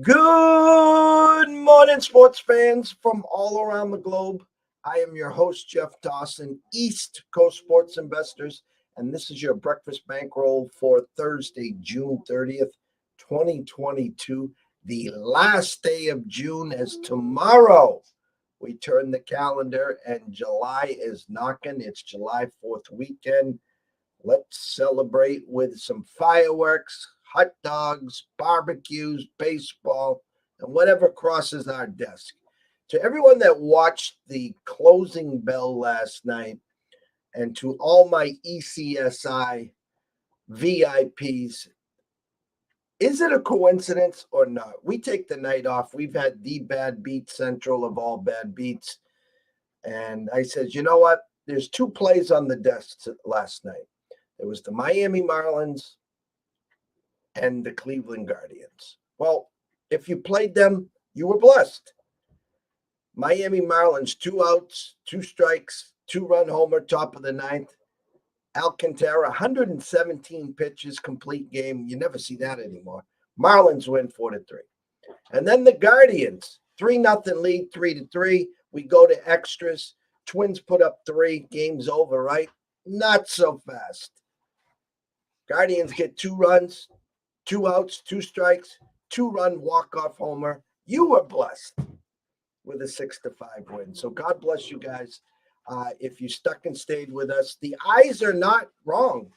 Good morning, sports fans from all around the globe. I am your host, Jeff Dawson, East Coast Sports Investors, and this is your breakfast bankroll for Thursday, June 30th, 2022, the last day of June, as tomorrow we turn the calendar and July is knocking. It's July 4th weekend. Let's celebrate with some fireworks, hot dogs, barbecues, baseball, and whatever crosses our desk. To everyone that watched the closing bell last night, and to all my ECSI VIPs, is it a coincidence or not? We take the night off. We've had the bad beat central of all bad beats. And I said, you know what? There's two plays on the desk last night. There was the Miami Marlins and the Cleveland Guardians. Well, if you played them, you were blessed. Miami Marlins, 2 outs, 2 strikes, 2-run homer, top of the ninth. Alcantara, 117 pitches, complete game. You never see that anymore. Marlins win 4-3. And then the Guardians, 3-0 lead, 3-3. We go to extras. Twins put up 3. Game's over, right? Not so fast. Guardians get 2 runs, 2 outs, 2 strikes, 2-run walk-off homer. You were blessed with a 6-5 win. So God bless you guys. If you stuck and stayed with us, the eyes are not wrong.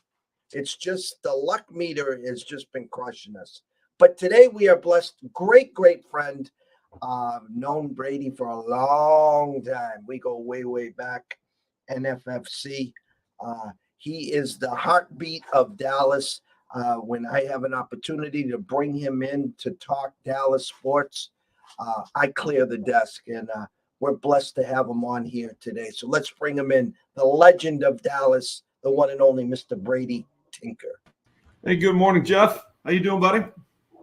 It's just the luck meter has just been crushing us. But today we are blessed. Great, great friend. Known Brady for a long time. We go way, way back. NFFC. He is the heartbeat of Dallas. When I have an opportunity to bring him in to talk Dallas sports, I clear the desk, and we're blessed to have him on here today. So let's bring him in, the legend of Dallas, the one and only Mr. Brady Tinker. Hey, good morning, Jeff. How you doing, buddy?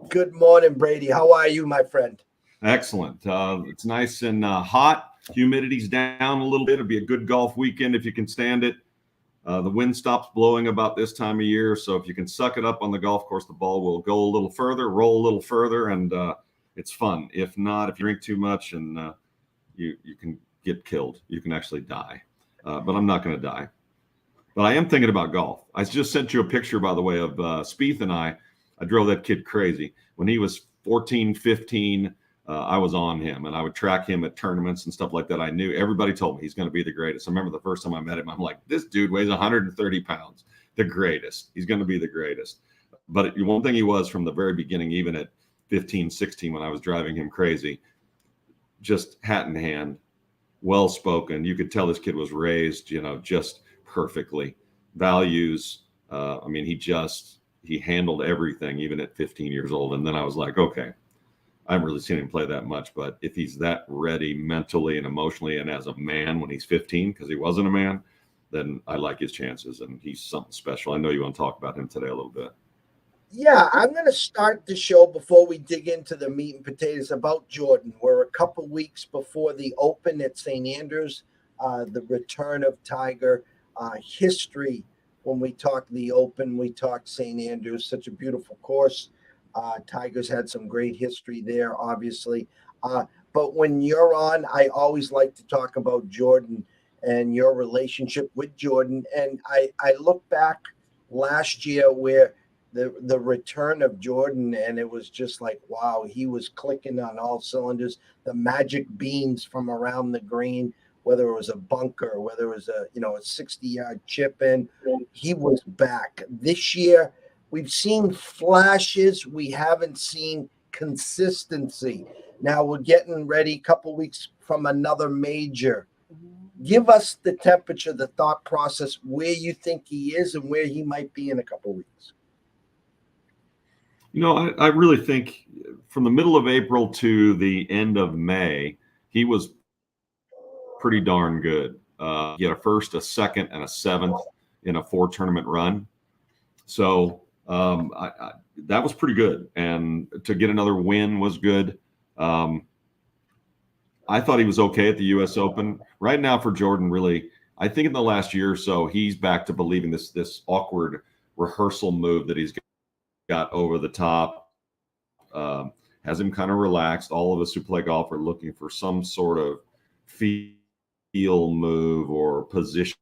Good morning, Brady. How are you, my friend? Excellent. It's nice and hot. Humidity's down a little bit. It'll be a good golf weekend if you can stand it. The wind stops blowing about this time of year, so if you can suck it up on the golf course, the ball will go a little further, roll a little further, and it's fun. If not, if you drink too much and you can get killed, you can actually die. But I'm not going to die. But I am thinking about golf. I just sent you a picture, by the way, of Spieth and I. I drove that kid crazy. When he was 14, 15, I was on him, and I would track him at tournaments and stuff like that. I knew everybody told me he's going to be the greatest. I remember the first time I met him, I'm like, this dude weighs 130 pounds, the greatest. He's going to be the greatest. But one thing he was from the very beginning, even at 15, 16, when I was driving him crazy, just hat in hand, well-spoken. You could tell this kid was raised, just perfectly. Values. He handled everything, even at 15 years old. And then I was like, okay, I haven't really seen him play that much, but if he's that ready mentally and emotionally and as a man when he's 15, because he wasn't a man, then I like his chances, and he's something special. I know you want to talk about him today a little bit. Yeah, I'm going to start the show before we dig into the meat and potatoes about Jordan. We're a couple weeks before the Open at St. Andrews, the return of Tiger, history. When we talk the Open, we talk St. Andrews, such a beautiful course. Tiger's had some great history there, obviously. But when you're on, I always like to talk about Jordan and your relationship with Jordan. And I look back last year where the return of Jordan, and it was just like, wow, he was clicking on all cylinders. The magic beans from around the green, whether it was a bunker, whether it was a 60-yard chip in, he was back. This year, we've seen flashes. We haven't seen consistency. Now we're getting ready a couple weeks from another major. Give us the temperature, the thought process, where you think he is and where he might be in a couple weeks. I really think from the middle of April to the end of May, he was pretty darn good. He had a first, a second, and a seventh in a 4-tournament run. So that was pretty good. And to get another win was good. I thought he was okay at the U.S. Open. Right now for Jordan, really, I think in the last year or so, he's back to believing this awkward rehearsal move that he's got over the top, has him kind of relaxed. All of us who play golf are looking for some sort of feel move or position,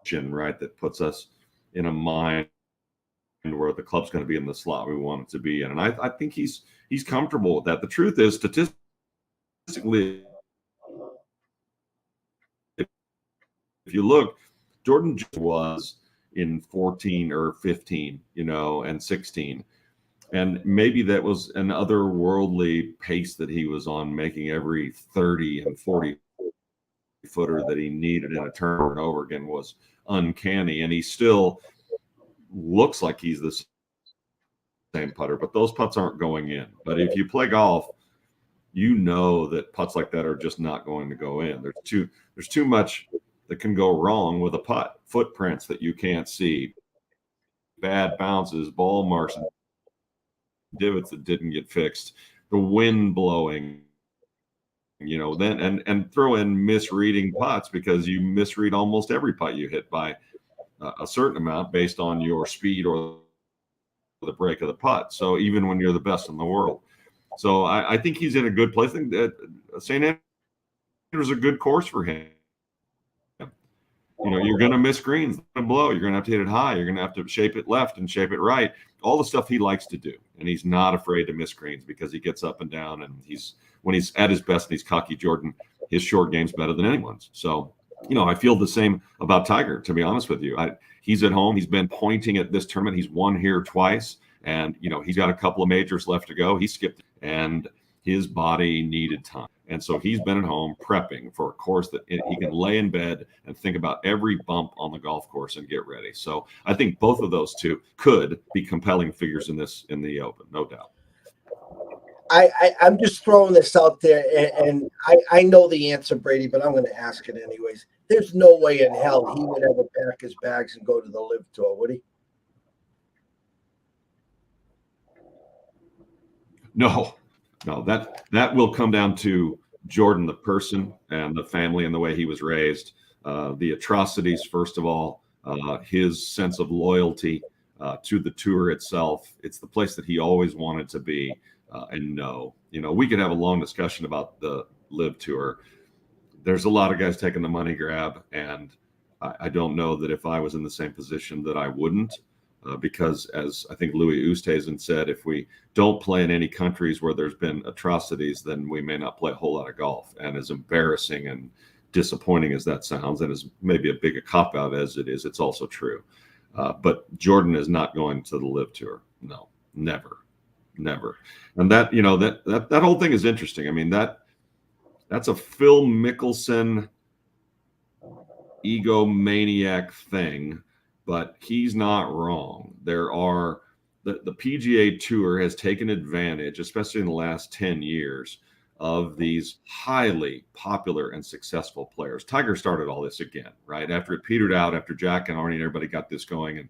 right, that puts us in a mind where the club's going to be in the slot we want it to be in. And I think he's comfortable with that. The truth is, statistically, if you look, Jordan was in 14 or 15, and 16. And maybe that was an otherworldly pace that he was on, making every 30 and 40 footer that he needed in a turn over again was uncanny. And he still looks like he's the same putter, but those putts aren't going in. But if you play golf, you know that putts like that are just not going to go in. There's too much that can go wrong with a putt. Footprints that you can't see, bad bounces, ball marks, divots that didn't get fixed, the wind blowing, then and throw in misreading putts, because you misread almost every putt you hit by a certain amount based on your speed or the break of the putt. So even when you're the best in the world. So I think he's in a good place. I think that St. Andrews is a good course for him. You're going to miss greens, going to blow. You're going to have to hit it high. You're going to have to shape it left and shape it right. All the stuff he likes to do. And he's not afraid to miss greens because he gets up and down. And when he's at his best and he's cocky, Jordan, his short game's better than anyone's. So, I feel the same about Tiger, to be honest with you. He's at home. He's been pointing at this tournament. He's won here twice. And, he's got a couple of majors left to go. He skipped, and his body needed time. And so he's been at home prepping for a course that he can lay in bed and think about every bump on the golf course and get ready. So I think both of those two could be compelling figures in the Open, no doubt. I'm just throwing this out there, and I know the answer, Brady, but I'm going to ask it anyways. There's no way in hell he would ever pack his bags and go to the Live Tour, would he? No, that will come down to Jordan, the person, and the family, and the way he was raised. The atrocities, first of all, his sense of loyalty to the tour itself. It's the place that he always wanted to be. And no, we could have a long discussion about the Live Tour. There's a lot of guys taking the money grab, and I don't know that if I was in the same position that I wouldn't. Because as I think Louis Oosthuizen said, if we don't play in any countries where there's been atrocities, then we may not play a whole lot of golf. And as embarrassing and disappointing as that sounds, and as maybe a big a cop-out as it is, it's also true. But Jordan is not going to the Live Tour. No, never. And that, that whole thing is interesting. I mean, that's a Phil Mickelson egomaniac thing. But he's not wrong. The PGA Tour has taken advantage, especially in the last 10 years, of these highly popular and successful players. Tiger started all this again, right? After it petered out, after Jack and Arnie and everybody got this going, and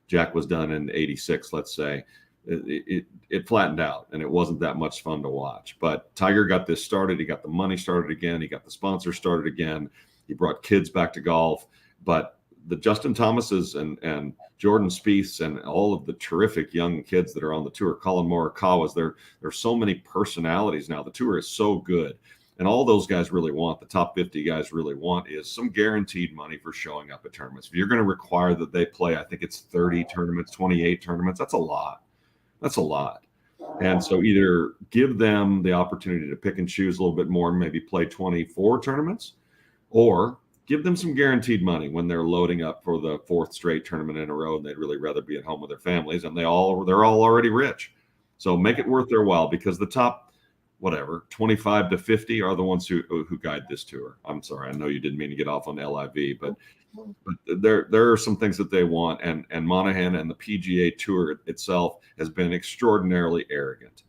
Jack was done in 86, let's say, it flattened out, and it wasn't that much fun to watch. But Tiger got this started. He got the money started again. He got the sponsors started again. He brought kids back to golf. But the Justin Thomases and Jordan Spieths and all of the terrific young kids that are on the tour, Colin Morikawa's, there's so many personalities now. The tour is so good. And all those guys really want, the top 50 guys really want, is some guaranteed money for showing up at tournaments. If you're going to require that they play, I think it's 30 tournaments, 28 tournaments, that's a lot. And so either give them the opportunity to pick and choose a little bit more and maybe play 24 tournaments, or give them some guaranteed money when they're loading up for the fourth straight tournament in a row, and they'd really rather be at home with their families, and they're all already rich. So make it worth their while, because the top, 25 to 50 are the ones who guide this tour. I'm sorry, I know you didn't mean to get off on LIV, but there are some things that they want, and Monahan and the PGA Tour itself has been extraordinarily arrogant.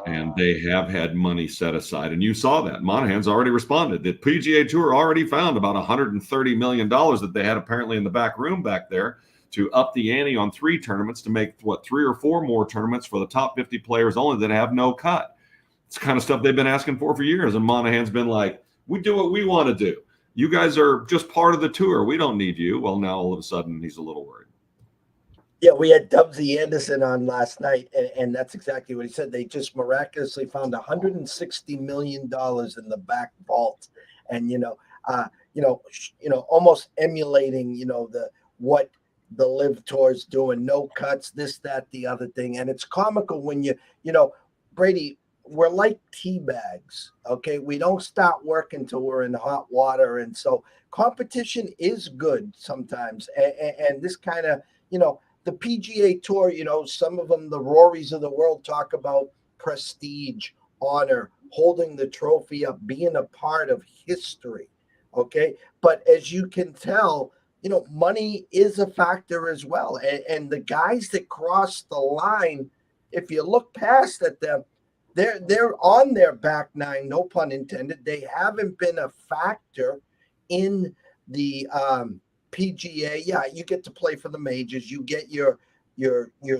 And they have had money set aside. And you saw that. Monahan's already responded. The PGA Tour already found about $130 million that they had apparently in the back room back there to up the ante on 3 tournaments to make, 3 or 4 more tournaments for the top 50 players only that have no cut. It's the kind of stuff they've been asking for years. And Monahan's been like, we do what we want to do. You guys are just part of the tour. We don't need you. Well, now all of a sudden he's a little worried. Yeah, we had Dubsy Anderson on last night, and that's exactly what he said. They just miraculously found $160 million in the back vault, and almost emulating, the what the Live Tour's doing, no cuts, this, that, the other thing, and it's comical when Brady. We're like tea bags, okay? We don't start working until we're in hot water, and so competition is good sometimes, and this kind of the PGA Tour, some of them, the Rorys of the world, talk about prestige, honor, holding the trophy up, being a part of history. Okay. But as you can tell, money is a factor as well. And the guys that cross the line, if you look past at them, they're on their back nine, no pun intended. They haven't been a factor in the PGA. Yeah, you get to play for the majors. You get your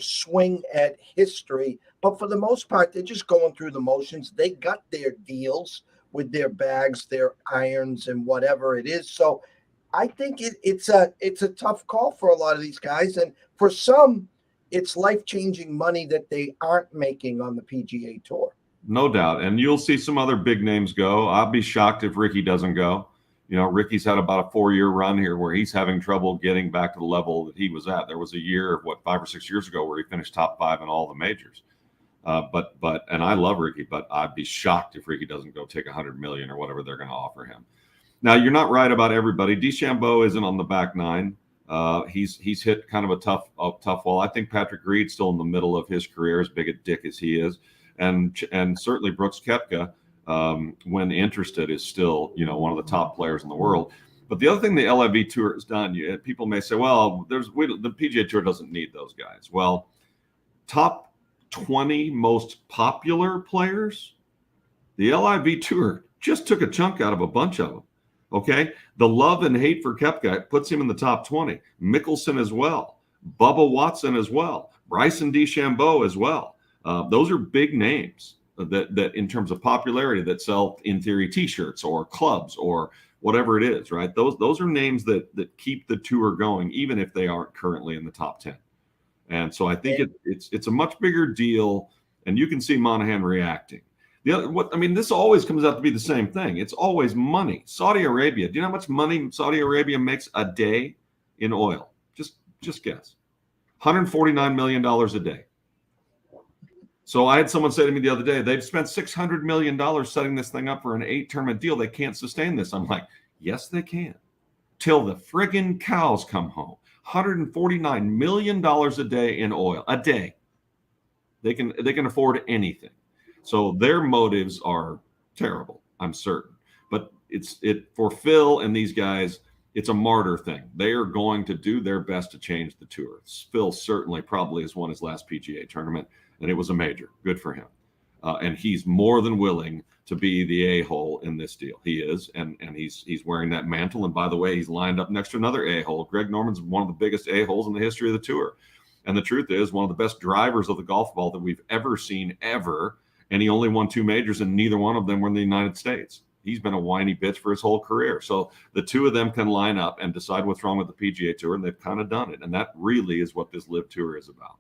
swing at history, but for the most part, they're just going through the motions. They got their deals with their bags, their irons, and whatever it is. So I think it's a tough call for a lot of these guys, and for some, it's life-changing money that they aren't making on the PGA Tour. No doubt. And you'll see some other big names go. I'll be shocked if Ricky doesn't go. Ricky's had about a 4-year run here where he's having trouble getting back to the level that he was at. There was a year, 5 or 6 years ago, where he finished top 5 in all the majors. And I love Ricky, but I'd be shocked if Ricky doesn't go take $100 million or whatever they're going to offer him. Now, you're not right about everybody. DeChambeau isn't on the back nine. He's hit kind of a tough wall. I think Patrick Reed's still in the middle of his career, as big a dick as he is, and certainly Brooks Koepka, when interested, is still one of the top players in the world. But the other thing the LIV Tour has done, people may say, well, the PGA Tour doesn't need those guys. Well, top 20 most popular players, the LIV Tour just took a chunk out of a bunch of them. Okay, the love and hate for Koepka puts him in the top 20. Mickelson as well, Bubba Watson as well, Bryson DeChambeau as well. Those are big names that in terms of popularity, that sell, in theory, T-shirts or clubs or whatever it is, right? Those are names that keep the tour going, even if they aren't currently in the top 10. And so I think it's a much bigger deal, and you can see Monahan reacting. This always comes out to be the same thing. It's always money. Saudi Arabia. Do you know how much money Saudi Arabia makes a day in oil? Just guess. $149 million a day. So I had someone say to me the other day, they've spent $600 million setting this thing up for an 8-tournament deal. They can't sustain this. I'm like, yes, they can. Till the friggin' cows come home. $149 million a day in oil. A day. They can afford anything. So their motives are terrible, I'm certain. But for Phil and these guys, it's a martyr thing. They are going to do their best to change the tour. Phil certainly probably has won his last PGA tournament, and it was a major. Good for him. And he's more than willing to be the a-hole in this deal. He is, and he's wearing that mantle. And by the way, he's lined up next to another a-hole. Greg Norman's one of the biggest a-holes in the history of the tour. And the truth is, one of the best drivers of the golf ball that we've ever seen, ever. And he only won 2 majors, and neither one of them were in the United States. He's been a whiny bitch for his whole career. So the two of them can line up and decide what's wrong with the PGA Tour, and they've kind of done it. And that really is what this Live Tour is about.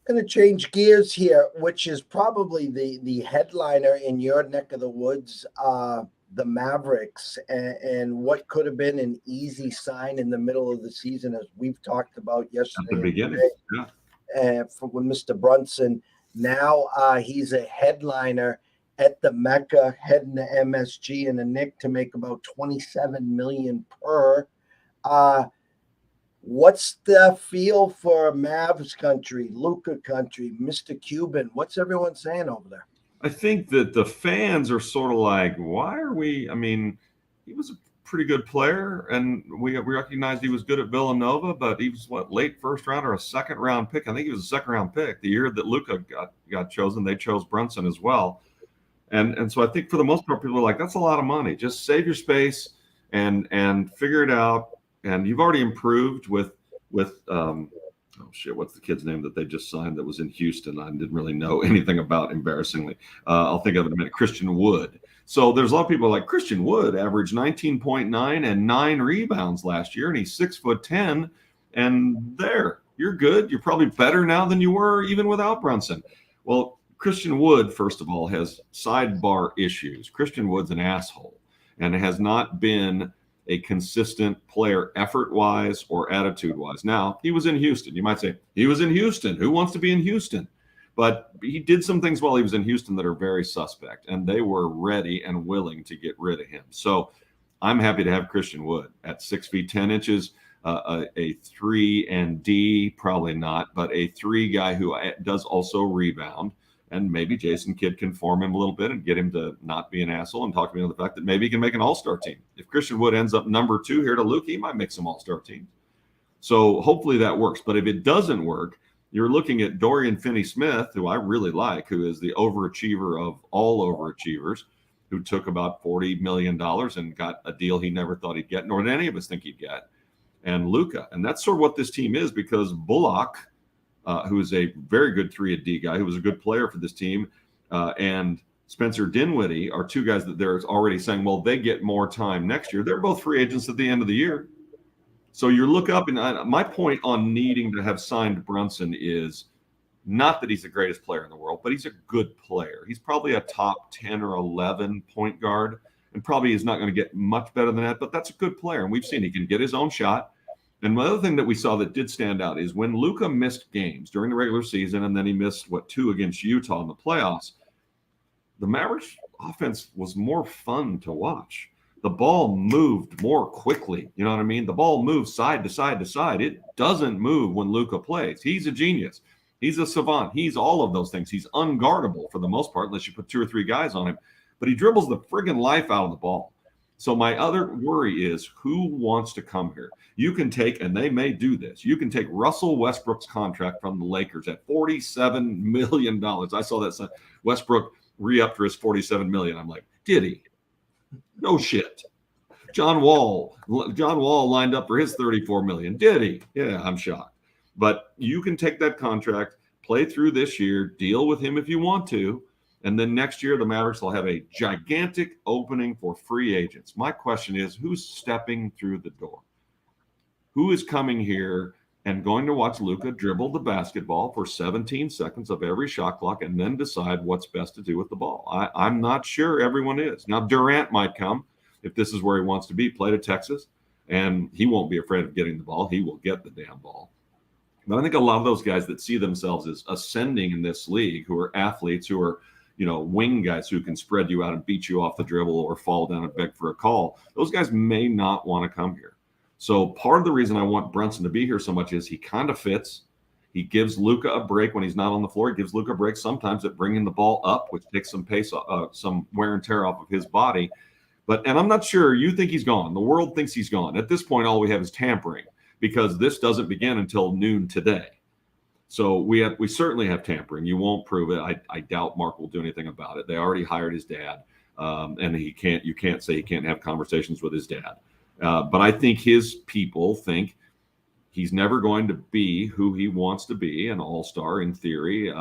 Going to change gears here, which is probably the headliner in your neck of the woods, the Mavericks, and what could have been an easy sign in the middle of the season, as we've talked about yesterday. At the beginning, yeah. With Mr. Brunson. Now he's a headliner at the Mecca, heading to MSG and the Nick to make about $27 million per. What's the feel for Mavs country, Luka country, Mr. Cuban? What's everyone saying over there? I think that the fans are sort of like, why are we? I mean, he was a pretty good player, and we recognized he was good at Villanova, but he was late first round or a second round pick. I think he was a second round pick. The year that Luka got chosen, they chose Brunson as well. And so I think for the most part, people are like, that's a lot of money. Just save your space and figure it out. And you've already improved with what's the kid's name that they just signed that was in Houston? I didn't really know anything about, embarrassingly. I'll think of it in a minute. Christian Wood. So there's a lot of people like Christian Wood averaged 19.9 and 9 rebounds last year, and he's 6'10", and there, you're good. You're probably better now than you were even without Brunson. Well, Christian Wood, first of all, has sidebar issues. Christian Wood's an asshole and has not been a consistent player effort-wise or attitude-wise. Now, he was in Houston. You might say, he was in Houston. Who wants to be in Houston? But he did some things while he was in Houston that are very suspect, and they were ready and willing to get rid of him. So I'm happy to have Christian Wood at 6 feet 10 inches, a 3 and D, probably not, but a 3 guy who does also rebound. And maybe Jason Kidd can form him a little bit and get him to not be an asshole and talk to me on the fact that maybe he can make an all-star team. If Christian Wood ends up number 2 here to Luke, he might make some all-star teams. So hopefully that works. But if it doesn't work, you're looking at Dorian Finney-Smith, who I really like, who is the overachiever of all overachievers, who took about $40 million and got a deal he never thought he'd get, nor did any of us think he'd get, and Luka. And that's sort of what this team is, because Bullock, who is a very good 3 and D guy, who was a good player for this team, and Spencer Dinwiddie are 2 guys that they're already saying, well, they get more time next year. They're both free agents at the end of the year. So you look up, and my point on needing to have signed Brunson is not that he's the greatest player in the world, but he's a good player. He's probably a top 10 or 11 point guard, and probably is not going to get much better than that, but that's a good player. And we've seen he can get his own shot. And the other thing that we saw that did stand out is when Luka missed games during the regular season, and then he missed, 2 against Utah in the playoffs, the Mavericks offense was more fun to watch. The ball moved more quickly. You know what I mean? The ball moves side to side to side. It doesn't move when Luka plays. He's a genius. He's a savant. He's all of those things. He's unguardable for the most part, unless you put 2 or 3 guys on him. But he dribbles the friggin' life out of the ball. So my other worry is, who wants to come here? You can take, and they may do this, you can take Russell Westbrook's contract from the Lakers at $47 million. I saw that Westbrook re-upped for his $47 million. I'm like, did he? No shit. John Wall lined up for his $34 million. Did he? Yeah, I'm shocked. But you can take that contract, play through this year, deal with him if you want to, and then next year the Mavericks will have a gigantic opening for free agents. My question is, who's stepping through the door? Who is coming here and going to watch Luka dribble the basketball for 17 seconds of every shot clock and then decide what's best to do with the ball? I'm not sure everyone is. Now, Durant might come if this is where he wants to be, play to Texas, and he won't be afraid of getting the ball. He will get the damn ball. But I think a lot of those guys that see themselves as ascending in this league, who are athletes, who are, wing guys who can spread you out and beat you off the dribble or fall down and beg for a call, those guys may not want to come here. So part of the reason I want Brunson to be here so much is he kind of fits. He gives Luka a break when he's not on the floor. He gives Luka a break sometimes at bringing the ball up, which takes some pace, some wear and tear off of his body. And I'm not sure you think he's gone. The world thinks he's gone. At this point, all we have is tampering, because this doesn't begin until noon today. So we certainly have tampering. You won't prove it. I doubt Mark will do anything about it. They already hired his dad, and you can't say he can't have conversations with his dad. But I think his people think he's never going to be who he wants to be, an all-star in theory,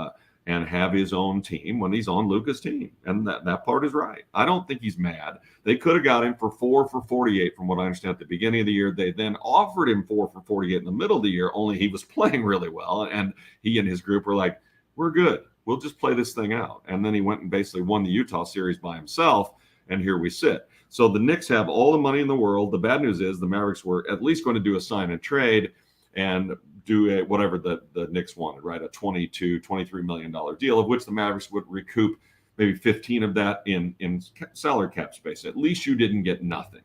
and have his own team when he's on Luka's team. And that part is right. I don't think he's mad. They could have got him for 4 for 48 from what I understand at the beginning of the year. They then offered him 4 for 48 in the middle of the year, only he was playing really well. And he and his group were like, we're good. We'll just play this thing out. And then he went and basically won the Utah series by himself. And here we sit. So the Knicks have all the money in the world. The bad news is the Mavericks were at least going to do a sign and trade and do whatever the Knicks wanted, right? A $23 million deal, of which the Mavericks would recoup maybe 15 of that in salary cap space. At least you didn't get nothing.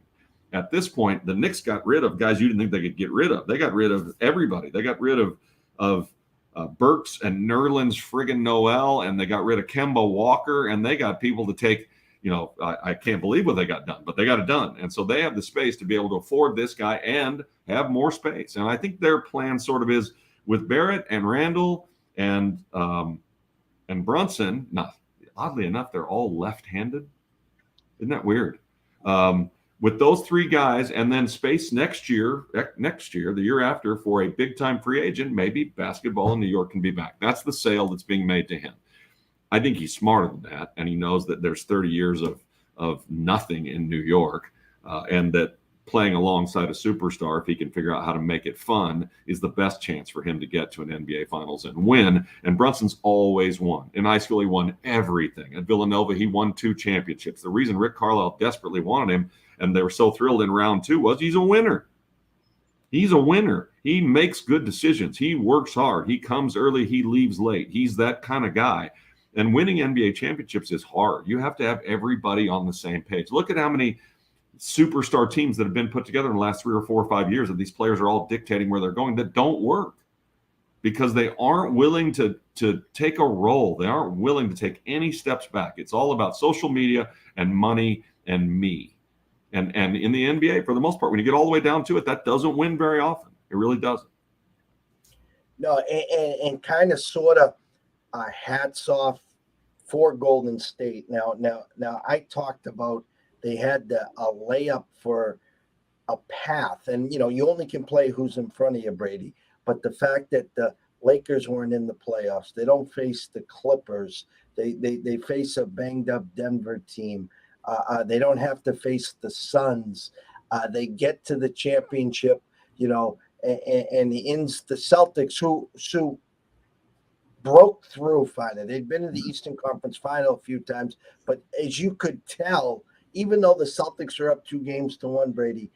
At this point, the Knicks got rid of guys you didn't think they could get rid of. They got rid of everybody. They got rid of Burks and Nerlens friggin' Noel, and they got rid of Kemba Walker, and they got people to take. I can't believe what they got done, but they got it done. And so they have the space to be able to afford this guy and have more space. And I think their plan sort of is with Barrett and Randall and Brunson. Not oddly enough, they're all left-handed. Isn't that weird? With those 3 guys and then space next year, the year after, for a big-time free agent, maybe basketball in New York can be back. That's the sale that's being made to him. I think he's smarter than that, and he knows that there's 30 years of nothing in New York, and that playing alongside a superstar, if he can figure out how to make it fun, is the best chance for him to get to an NBA Finals and win. And Brunson's always won. In high school, he won everything. At Villanova, he won 2 championships. The reason Rick Carlisle desperately wanted him, and they were so thrilled in round 2, was he's a winner. He's a winner. He makes good decisions. He works hard. He comes early. He leaves late. He's that kind of guy. And winning NBA championships is hard. You have to have everybody on the same page. Look at how many superstar teams that have been put together in the last 3 or 4 or 5 years that these players are all dictating where they're going that don't work because they aren't willing to take a role. They aren't willing to take any steps back. It's all about social media and money and me. And in the NBA, for the most part, when you get all the way down to it, that doesn't win very often. It really doesn't. No, and kind of sort of hats off for Golden State. Now I talked about they had a layup for a path, and you only can play who's in front of you, Brady. But the fact that the Lakers weren't in the playoffs, they don't face the Clippers, they face a banged up Denver team. They don't have to face the Suns. They get to the championship, and the Celtics who broke through finally. They'd been in the Eastern Conference Final a few times, but as you could tell, even though the Celtics are up 2-1, Brady,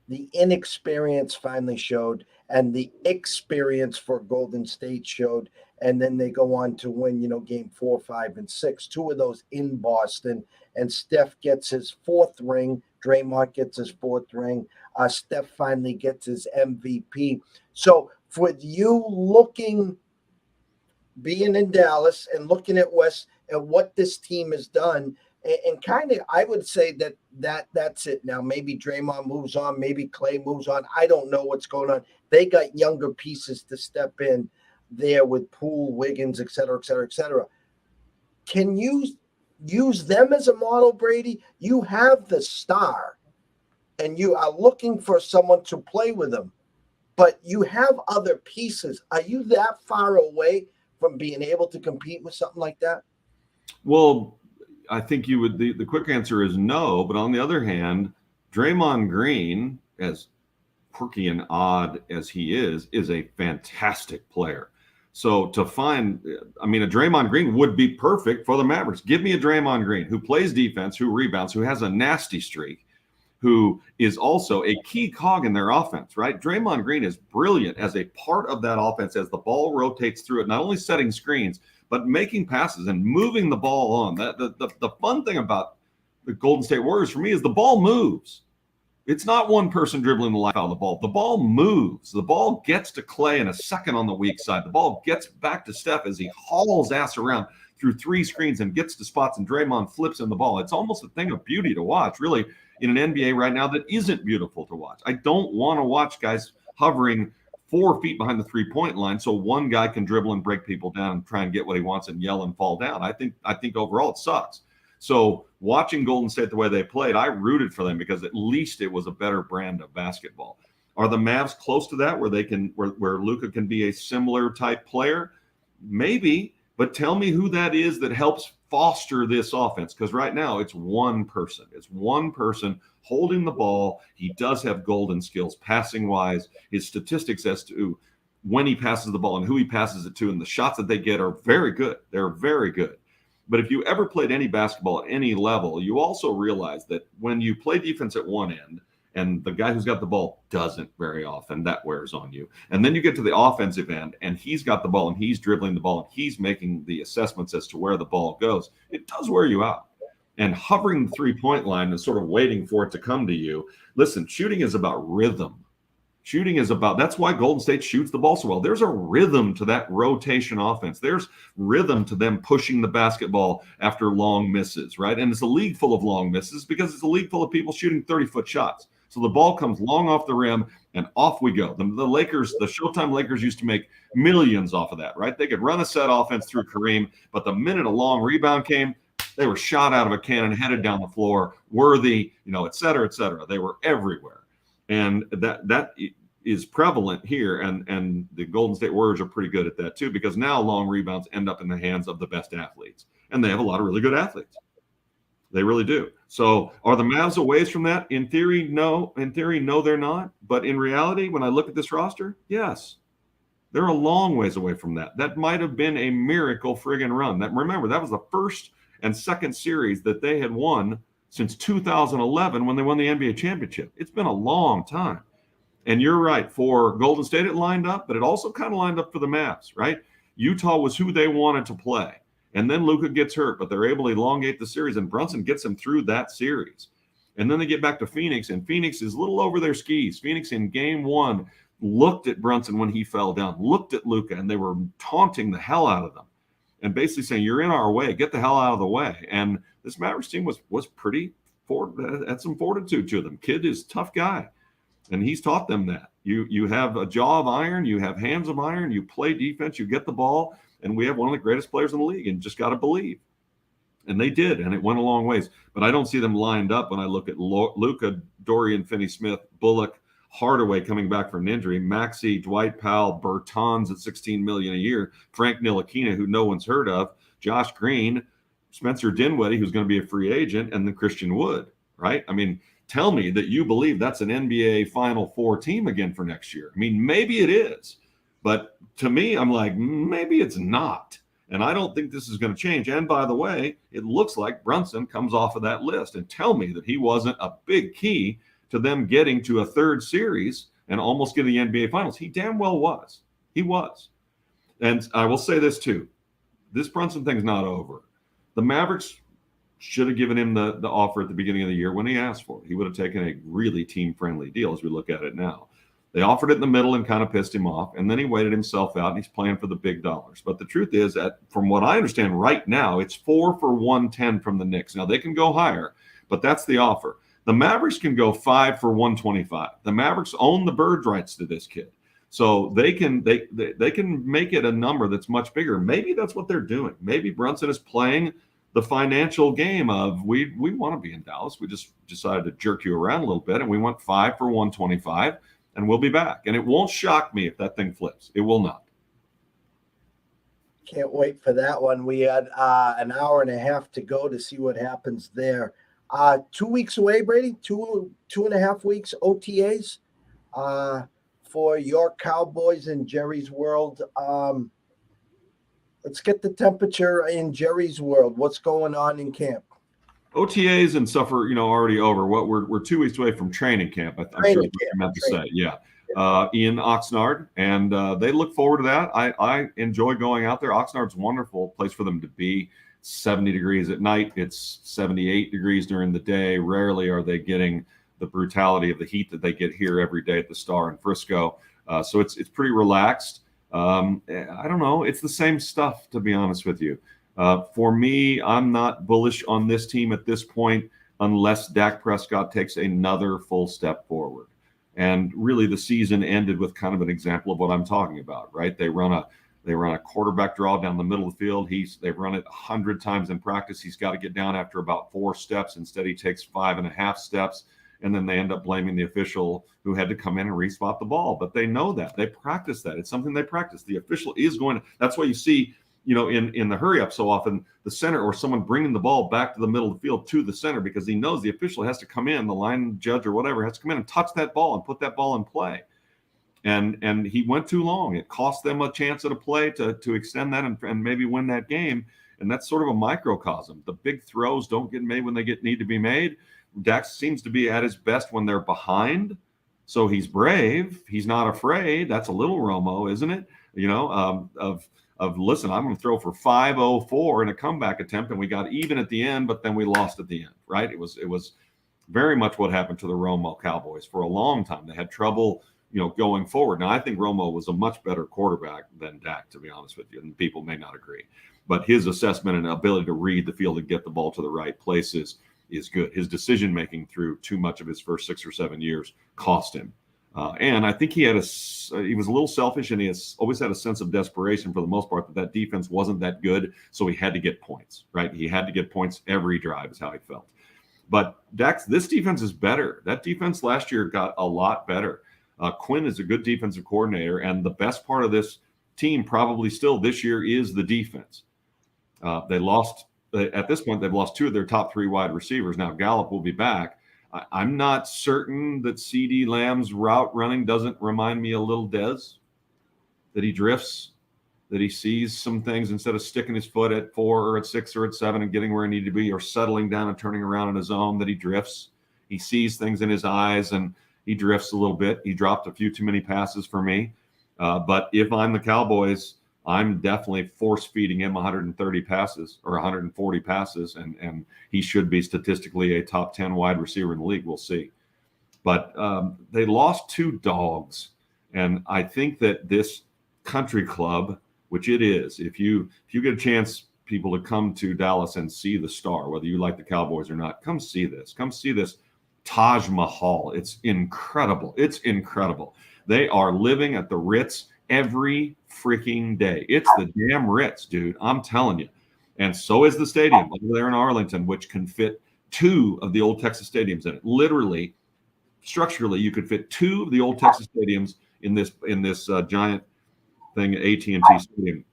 the inexperience finally showed, and the experience for Golden State showed. And then they go on to win, game 4, 5, and 6, 2 of those in Boston. And Steph gets his 4th ring. Draymond gets his 4th ring. Steph finally gets his MVP. So for you being in Dallas and looking at West and what this team has done, and kind of, I would say that's it now. Maybe Draymond moves on. Maybe Clay moves on. I don't know what's going on. They got younger pieces to step in there with Poole, Wiggins, et cetera, et cetera, et cetera. Can you use them as a model, Brady? You have the star, and you are looking for someone to play with them, but you have other pieces. Are you that far away from being able to compete with something like that? Well, I think you would. The quick answer is no. But on the other hand, Draymond Green, as quirky and odd as he is a fantastic player. So to find, a Draymond Green would be perfect for the Mavericks. Give me a Draymond Green who plays defense, who rebounds, who has a nasty streak, who is also a key cog in their offense, right? Draymond Green is brilliant as a part of that offense as the ball rotates through it, not only setting screens, but making passes and moving the ball on. The fun thing about the Golden State Warriors for me is the ball moves. It's not one person dribbling the life out of the ball. The ball moves. The ball gets to Clay in a second on the weak side. The ball gets back to Steph as he hauls ass around through 3 screens and gets to spots, and Draymond flips in the ball. It's almost a thing of beauty to watch, really, in an NBA right now that isn't beautiful to watch. I don't want to watch guys hovering 4 feet behind the 3-point line so one guy can dribble and break people down and try and get what he wants and yell and fall down. I think overall it sucks. So watching Golden State the way they played, I rooted for them because at least it was a better brand of basketball. Are the Mavs close to that where Luka can be a similar type player? Maybe, but tell me who that is that helps foster this offense, because right now it's one person. It's one person holding the ball. He does have golden skills passing wise. His statistics as to when he passes the ball and who he passes it to and the shots that they get are very good. They're very good. But if you ever played any basketball at any level, you also realize that when you play defense at one end and the guy who's got the ball doesn't very often, that wears on you. And then you get to the offensive end and he's got the ball and he's dribbling the ball and he's making the assessments as to where the ball goes. It does wear you out. And hovering the 3-point line and sort of waiting for it to come to you. Listen, shooting is about rhythm. That's why Golden State shoots the ball so well. There's a rhythm to that rotation offense. There's rhythm to them pushing the basketball after long misses, right? And it's a league full of long misses because it's a league full of people shooting 30-foot shots. So the ball comes long off the rim and off we go. The Lakers, the Showtime Lakers used to make millions off of that, right? They could run a set offense through Kareem, but the minute a long rebound came, they were shot out of a cannon, headed down the floor, worthy, et cetera, et cetera. They were everywhere. And that is prevalent here, and the Golden State Warriors are pretty good at that too, because now long rebounds end up in the hands of the best athletes, and they have a lot of really good athletes. They really do. So are the Mavs a ways from that? In theory, no. In theory, no, they're not. But in reality, when I look at this roster, yes, they're a long ways away from that. That might have been a miracle friggin' run. Remember, that was the first and second series that they had won since 2011 when they won the NBA championship. It's been a long time. And you're right. For Golden State, it lined up, but it also kind of lined up for the Mavs, right? Utah was who they wanted to play. And then Luka gets hurt, but they're able to elongate the series, and Brunson gets them through that series. And then they get back to Phoenix, and Phoenix is a little over their skis. Phoenix in game one looked at Brunson when he fell down, looked at Luka, and they were taunting the hell out of them and basically saying, you're in our way, get the hell out of the way. And this Mavericks team was pretty had some fortitude to them. Kid is a tough guy, and he's taught them that. You have a jaw of iron, you have hands of iron, you play defense, you get the ball, and we have one of the greatest players in the league, and just got to believe. And they did, and it went a long ways. But I don't see them lined up when I look at Luka, Dorian Finney-Smith, Bullock, Hardaway coming back from an injury, Maxey, Dwight Powell, Bertans at $16 million a year, Frank Ntilikina, who no one's heard of, Josh Green, Spencer Dinwiddie, who's going to be a free agent, and then Christian Wood, right? I mean, tell me that you believe that's an NBA Final Four team again for next year. I mean, maybe it is. But to me, I'm like, maybe it's not. And I don't think this is going to change. And by the way, it looks like Brunson comes off of that list. And tell me that he wasn't a big key to them getting to a third series and almost getting the NBA Finals. He damn well was. He was. And I will say this too. This Brunson thing's not over. The Mavericks should have given him the offer at the beginning of the year when he asked for it. He would have taken a really team-friendly deal as we look at it now. They offered it in the middle and kind of pissed him off, and then he waited himself out, and he's playing for the big dollars. But the truth is that, from what I understand right now, it's 4 for 110 from the Knicks. Now, they can go higher, but that's the offer. The Mavericks can go 5 for 125. The Mavericks own the bird rights to this kid. So they can make it a number that's much bigger. Maybe that's what they're doing. Maybe Brunson is playing the financial game of we want to be in Dallas. We just decided to jerk you around a little bit, and we went 5 for 125. And we'll be back. And it won't shock me if that thing flips. It will not. Can't wait for that one. We had an hour and a half to go to see what happens there. 2 weeks away, Brady, 2.5 weeks, OTAs for your Cowboys in Jerry's world. Let's get the temperature in Jerry's world. What's going on in camp? OTAs and stuff are, already over. We're 2 weeks away from training camp. I'm sure that's what you meant to say. Yeah. In Oxnard, and they look forward to that. I enjoy going out there. Oxnard's a wonderful place for them to be. 70 degrees at night. It's 78 degrees during the day. Rarely are they getting the brutality of the heat that they get here every day at the Star in Frisco. So it's pretty relaxed. I don't know. It's the same stuff, to be honest with you. For me, I'm not bullish on this team at this point unless Dak Prescott takes another full step forward. And really, the season ended with kind of an example of what I'm talking about, right? They run a quarterback draw down the middle of the field. They've run it 100 times in practice. He's got to get down after about 4 steps. Instead, he takes 5.5 steps, and then they end up blaming the official who had to come in and respot the ball. But they know that. They practice that. It's something they practice. The official is going to – that's why you see – in the hurry up so often, the center or someone bringing the ball back to the middle of the field to the center, because he knows the official has to come in, the line judge or whatever has to come in and touch that ball and put that ball in play. And he went too long. It cost them a chance at a play to extend that and maybe win that game. And that's sort of a microcosm. The big throws don't get made when they need to be made. Dax seems to be at his best when they're behind. So he's brave. He's not afraid. That's a little Romo, isn't it? Listen, I'm going to throw for 504 in a comeback attempt, and we got even at the end, but then we lost at the end, right? It was very much what happened to the Romo Cowboys for a long time. They had trouble, going forward. Now, I think Romo was a much better quarterback than Dak, to be honest with you, and people may not agree. But his assessment and ability to read the field and get the ball to the right places is good. His decision-making through too much of his first 6 or 7 years cost him. And I think he was a little selfish, and he has always had a sense of desperation for the most part that defense wasn't that good, so he had to get points, right? He had to get points every drive is how he felt. But this defense is better. That defense last year got a lot better. Quinn is a good defensive coordinator, and the best part of this team probably still this year is the defense. They lost at this point, they've lost 2 of their top 3 wide receivers. Now Gallup will be back. I'm not certain that CD Lamb's route running doesn't remind me a little Dez, that he drifts, that he sees some things instead of sticking his foot at 4 or at 6 or at 7 and getting where he needed to be, or settling down and turning around on his own, that he drifts. He sees things in his eyes and he drifts a little bit. He dropped a few too many passes for me. But if I'm the Cowboys, I'm definitely force feeding him 130 passes or 140 passes, and he should be statistically a top 10 wide receiver in the league. We'll see. But they lost 2 dogs, and I think that this country club, which it is, if you get a chance, people, to come to Dallas and see the Star, whether you like the Cowboys or not, come see this. Come see this Taj Mahal. It's incredible. It's incredible. They are living at the Ritz every freaking day. It's the damn Ritz, dude. I'm telling you. And so is the stadium over there in Arlington, which can fit 2 of the old Texas stadiums in it. Literally, structurally, you could fit 2 of the old Texas stadiums in this giant thing at AT&T Stadium.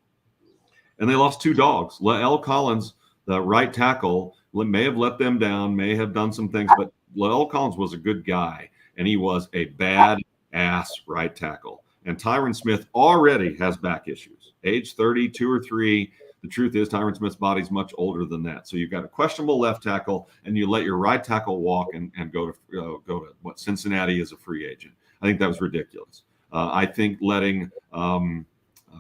And they lost 2 dogs. Lael Collins, the right tackle, may have let them down, may have done some things, but Lael Collins was a good guy, and he was a bad-ass right tackle. And Tyron Smith already has back issues. Age 32 or 3. The truth is Tyron Smith's body's much older than that. So you've got a questionable left tackle, and you let your right tackle walk and go to what Cincinnati is a free agent. I think that was ridiculous. I think letting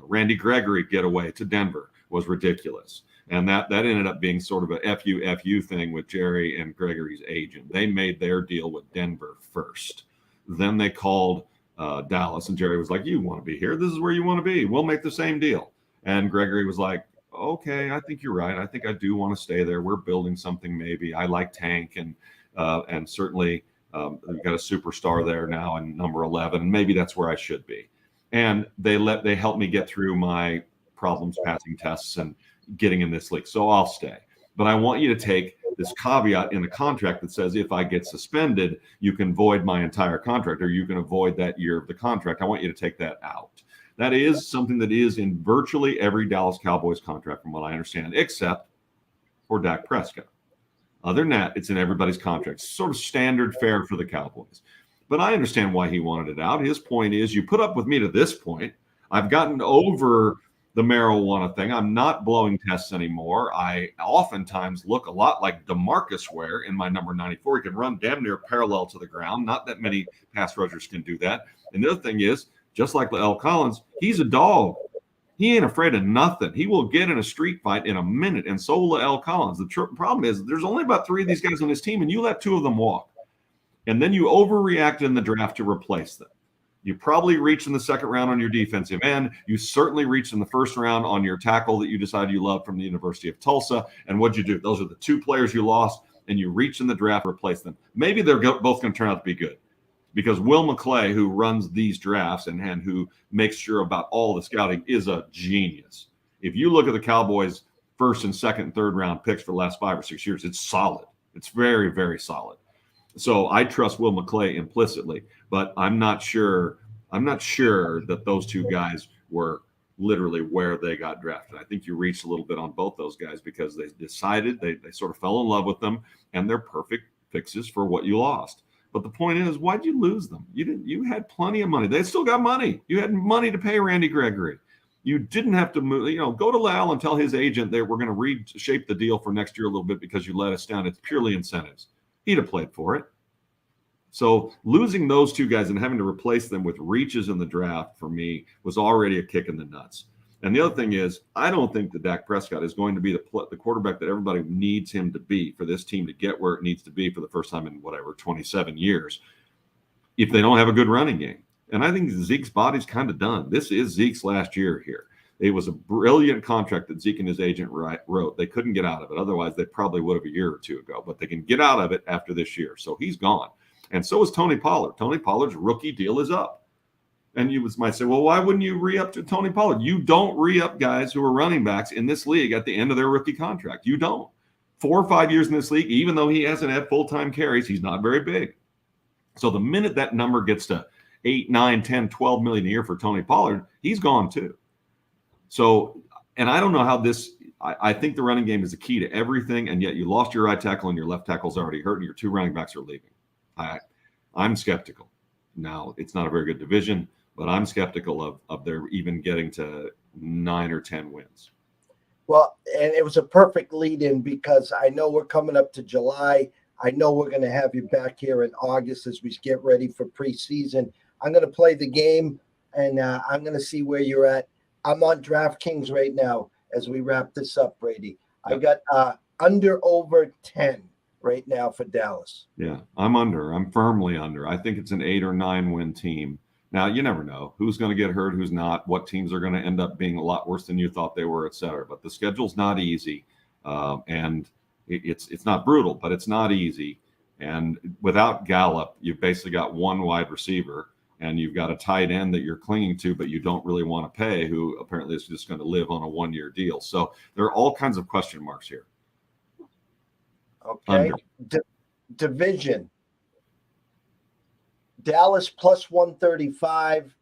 Randy Gregory get away to Denver was ridiculous. And that ended up being sort of a FU thing with Jerry and Gregory's agent. They made their deal with Denver first. Then they called Dallas, and Jerry was like, "You want to be here? This is where you want to be. We'll make the same deal." And Gregory was like, "Okay, I think you're right. I think I do want to stay there. We're building something. Maybe I like Tank, and certainly we've got a superstar there now in number 11. And maybe that's where I should be." And they helped me get through my problems passing tests and getting in this league. So I'll stay. But I want you to take this caveat in the contract that says if I get suspended, you can void my entire contract, or you can avoid that year of the contract. I want you to take that out. That is something that is in virtually every Dallas Cowboys contract, from what I understand, except for Dak Prescott. Other than that, it's in everybody's contract. It's sort of standard fare for the Cowboys. But I understand why he wanted it out. His point is, you put up with me to this point. I've gotten over the marijuana thing. I'm not blowing tests anymore. I oftentimes look a lot like DeMarcus Ware in my number 94. He can run damn near parallel to the ground. Not that many pass rushers can do that. And the other thing is, just like Lael Collins, he's a dog. He ain't afraid of nothing. He will get in a street fight in a minute, and so will Lael Collins. The problem is there's only about 3 of these guys on his team, and you let 2 of them walk. And then you overreact in the draft to replace them. You probably reach in the second round on your defensive end. You certainly reached in the first round on your tackle that you decided you loved from the University of Tulsa. And what'd you do? Those are the 2 players you lost, and you reach in the draft to replace them. Maybe they're both going to turn out to be good, because Will McClay, who runs these drafts and who makes sure about all the scouting, is a genius. If you look at the Cowboys' first and second and third round picks for the last 5 or 6 years, it's solid. It's very, very solid. So I trust Will McClay implicitly, but I'm not sure that those 2 guys were literally where they got drafted. I think you reached a little bit on both those guys because they decided they sort of fell in love with them, and they're perfect fixes for what you lost. But the point is, why'd you lose them? You had plenty of money. They still got money. You had money to pay Randy Gregory. You didn't have to move, go to Lael and tell his agent that we're going to reshape the deal for next year a little bit because you let us down. It's purely incentives. He'd have played for it. So losing those 2 guys and having to replace them with reaches in the draft for me was already a kick in the nuts. And the other thing is, I don't think that Dak Prescott is going to be the quarterback that everybody needs him to be for this team to get where it needs to be for the first time in 27 years if they don't have a good running game. And I think Zeke's body's kind of done. This is Zeke's last year here. It was a brilliant contract that Zeke and his agent wrote. They couldn't get out of it. Otherwise, they probably would have a year or 2 ago. But they can get out of it after this year. So he's gone. And so is Tony Pollard. Tony Pollard's rookie deal is up. And you might say, well, why wouldn't you re-up to Tony Pollard? You don't re-up guys who are running backs in this league at the end of their rookie contract. You don't. 4 or 5 years in this league, even though he hasn't had full-time carries, he's not very big. So the minute that number gets to 8, 9, 10, 12 million a year for Tony Pollard, he's gone too. So, and I don't know how this I think the running game is the key to everything, and yet you lost your right tackle and your left tackle's already hurt, and your two running backs are leaving. I'm skeptical. Now, it's not a very good division, but I'm skeptical of their even getting to 9 or 10 wins. Well, and it was a perfect lead-in because I know we're coming up to July. I know we're going to have you back here in August as we get ready for preseason. I'm going to play the game, and I'm going to see where you're at. I'm on DraftKings right now as we wrap this up, Brady. I got under over 10 right now for Dallas. Yeah, I'm under. I'm firmly under. I think it's an 8 or 9 win team. Now, you never know who's going to get hurt, who's not, what teams are going to end up being a lot worse than you thought they were, et cetera. But the schedule's not easy, and it's not brutal, but it's not easy. And without Gallup, you've basically got one wide receiver, and you've got a tight end that you're clinging to, but you don't really want to pay, who apparently is just going to live on a one-year deal. So there are all kinds of question marks here. Okay. Division. Dallas plus 135,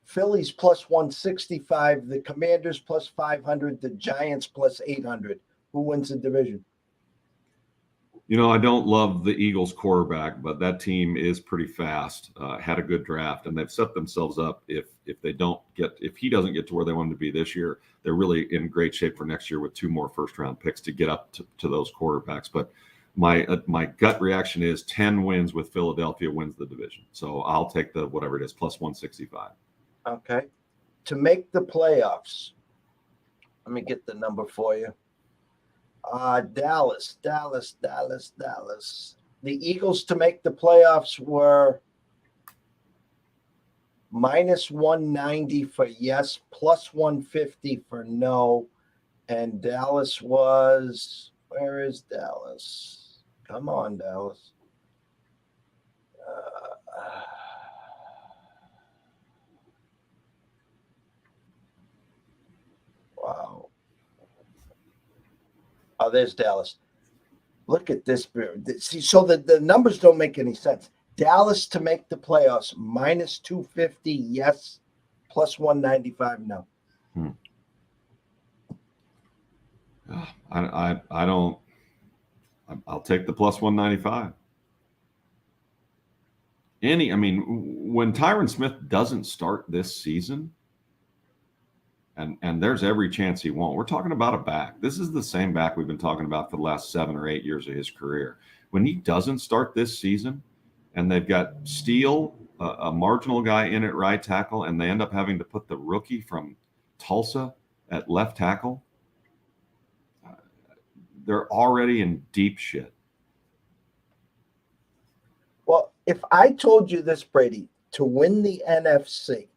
Phillies plus 165, the Commanders plus 500, the Giants plus 800. Who wins the division? You know, I don't love the Eagles quarterback, but that team is pretty fast, had a good draft, and they've set themselves up. If he doesn't get to where they want him to be this year, they're really in great shape for next year with 2 more first-round picks to get up to those quarterbacks. But my gut reaction is 10 wins with Philadelphia wins the division. So I'll take the whatever it is, plus 165. Okay. To make the playoffs, let me get the number for you. Dallas. The Eagles to make the playoffs were minus 190 for yes, plus 150 for no. And Dallas was, where is Dallas? Come on, Dallas. Wow. Oh, there's Dallas. Look at this. See, so the numbers don't make any sense. Dallas to make the playoffs, minus 250, yes, plus 195, no. I don't. I'll take the plus 195. When Tyron Smith doesn't start this season, and there's every chance he won't. We're talking about a back. This is the same back we've been talking about for the last 7 or 8 years of his career. When he doesn't start this season, and they've got Steele, a marginal guy in at right tackle, and they end up having to put the rookie from Tulsa at left tackle, they're already in deep shit. Well, if I told you this, Brady, to win the NFC,